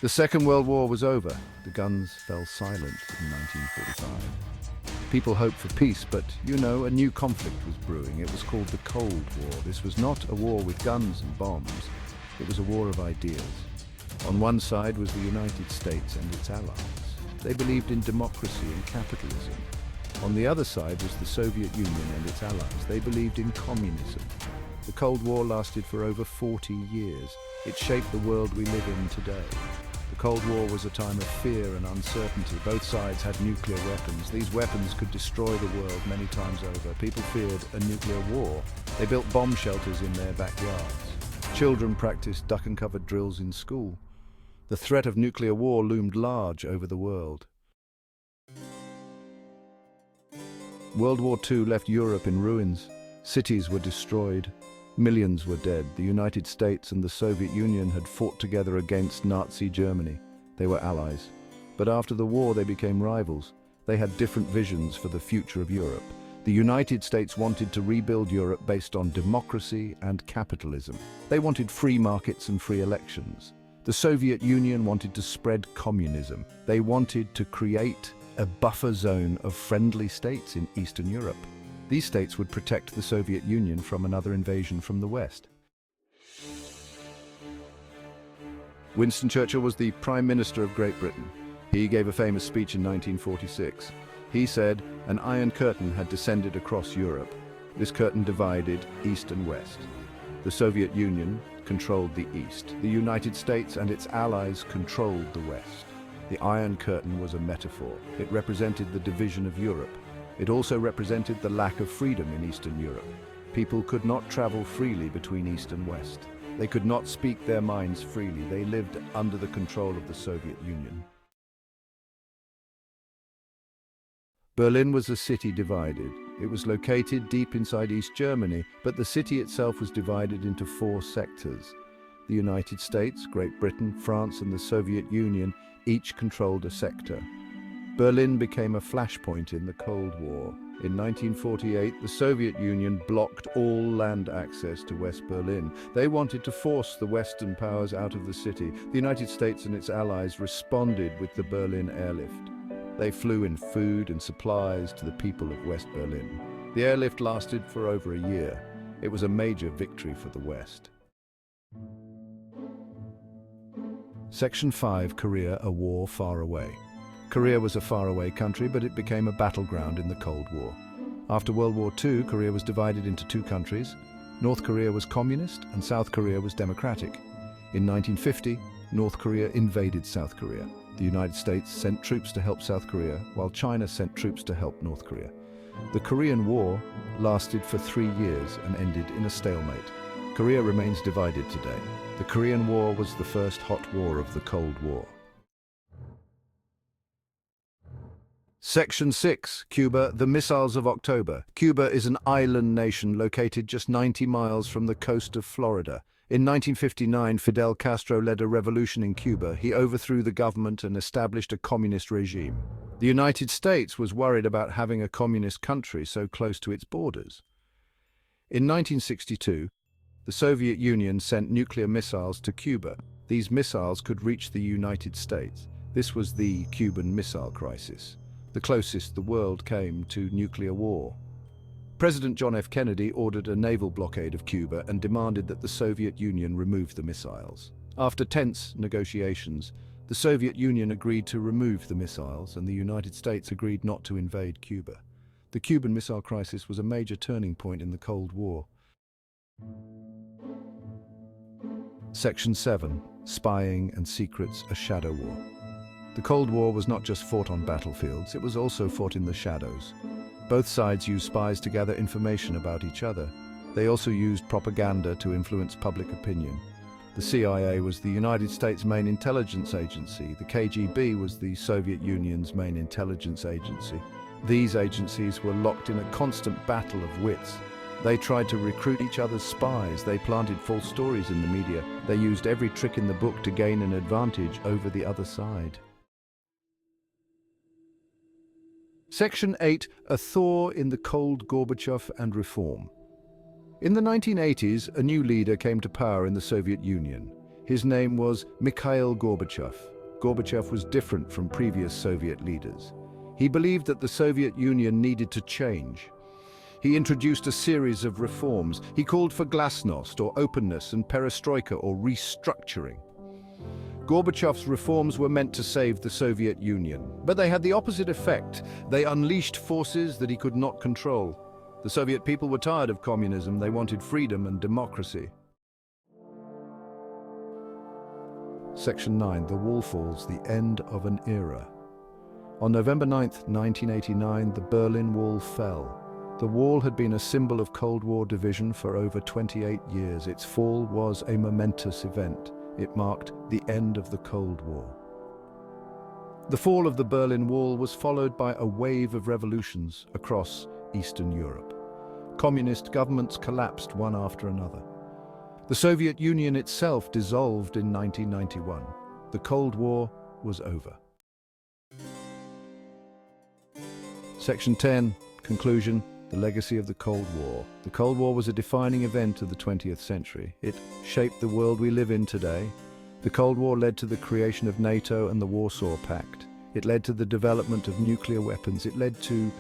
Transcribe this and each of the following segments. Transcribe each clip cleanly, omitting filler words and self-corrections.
The Second World War was over. The guns fell silent in 1945. People hoped for peace, but, a new conflict was brewing. It was called the Cold War. This was not a war with guns and bombs. It was a war of ideas. On one side was the United States and its allies. They believed in democracy and capitalism. On the other side was the Soviet Union and its allies. They believed in communism. The Cold War lasted for over 40 years. It shaped the world we live in today. The Cold War was a time of fear and uncertainty. Both sides had nuclear weapons. These weapons could destroy the world many times over. People feared a nuclear war. They built bomb shelters in their backyards. Children practiced duck-and-cover drills in school. The threat of nuclear war loomed large over the world. World War II left Europe in ruins. Cities were destroyed. Millions were dead. The United States and the Soviet Union had fought together against Nazi Germany. They were allies. But after the war, they became rivals. They had different visions for the future of Europe. The United States wanted to rebuild Europe based on democracy and capitalism. They wanted free markets and free elections. The Soviet Union wanted to spread communism. They wanted to create a buffer zone of friendly states in Eastern Europe. These states would protect the Soviet Union from another invasion from the West. Winston Churchill was the Prime Minister of Great Britain. He gave a famous speech in 1946. He said, "An iron curtain had descended across Europe. This curtain divided East and West. The Soviet Union controlled the East. The United States and its allies controlled the West. The Iron Curtain was a metaphor. It represented the division of Europe. It also represented the lack of freedom in Eastern Europe. People could not travel freely between East and West. They could not speak their minds freely. They lived under the control of the Soviet Union." Berlin was a city divided. It was located deep inside East Germany, but the city itself was divided into 4 sectors. The United States, Great Britain, France, and the Soviet Union each controlled a sector. Berlin became a flashpoint in the Cold War. In 1948, the Soviet Union blocked all land access to West Berlin. They wanted to force the Western powers out of the city. The United States and its allies responded with the Berlin airlift. They flew in food and supplies to the people of West Berlin. The airlift lasted for over a year. It was a major victory for the West. Section 5, Korea, a war far away. Korea was a faraway country, but it became a battleground in the Cold War. After World War II, Korea was divided into 2 countries. North Korea was communist and South Korea was democratic. In 1950, North Korea invaded South Korea. The United States sent troops to help South Korea, while China sent troops to help North Korea. The Korean War lasted for 3 years and ended in a stalemate. Korea remains divided today. The Korean War was the first hot war of the Cold War. Section 6, Cuba, the Missiles of October. Cuba is an island nation located just 90 miles from the coast of Florida. In 1959, Fidel Castro led a revolution in Cuba. He overthrew the government and established a communist regime. The United States was worried about having a communist country so close to its borders. In 1962, the Soviet Union sent nuclear missiles to Cuba. These missiles could reach the United States. This was the Cuban Missile Crisis, the closest the world came to nuclear war. President John F. Kennedy ordered a naval blockade of Cuba and demanded that the Soviet Union remove the missiles. After tense negotiations, the Soviet Union agreed to remove the missiles and the United States agreed not to invade Cuba. The Cuban Missile Crisis was a major turning point in the Cold War. Section 7, Spying and Secrets, a Shadow War. The Cold War was not just fought on battlefields, it was also fought in the shadows. Both sides used spies to gather information about each other. They also used propaganda to influence public opinion. The CIA was the United States' main intelligence agency. The KGB was the Soviet Union's main intelligence agency. These agencies were locked in a constant battle of wits. They tried to recruit each other's spies. They planted false stories in the media. They used every trick in the book to gain an advantage over the other side. Section 8, A Thaw in the Cold Gorbachev and Reform. In the 1980s, a new leader came to power in the Soviet Union. His name was Mikhail Gorbachev. Gorbachev was different from previous Soviet leaders. He believed that the Soviet Union needed to change. He introduced a series of reforms. He called for glasnost, or openness, and perestroika, or restructuring. Gorbachev's reforms were meant to save the Soviet Union, but they had the opposite effect. They unleashed forces that he could not control. The Soviet people were tired of communism. They wanted freedom and democracy. Section 9. The Wall falls, the end of an era. On November 9, 1989, the Berlin Wall fell. The wall had been a symbol of Cold War division for over 28 years. Its fall was a momentous event. It marked the end of the Cold War. The fall of the Berlin Wall was followed by a wave of revolutions across Eastern Europe. Communist governments collapsed one after another. The Soviet Union itself dissolved in 1991. The Cold War was over. Section 10. Conclusion. The legacy of the Cold War. The Cold War was a defining event of the 20th century. It shaped the world we live in today. The Cold War led to the creation of NATO and the Warsaw Pact. It led to the development of nuclear weapons. It led to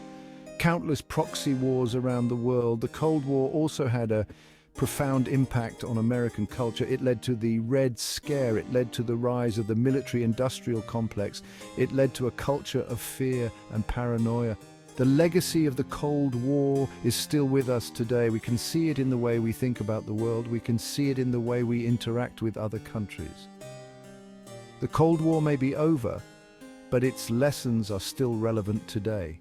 countless proxy wars around the world. The Cold War also had a profound impact on American culture. It led to the Red Scare. It led to the rise of the military-industrial complex. It led to a culture of fear and paranoia. The legacy of the Cold War is still with us today. We can see it in the way we think about the world. We can see it in the way we interact with other countries. The Cold War may be over, but its lessons are still relevant today.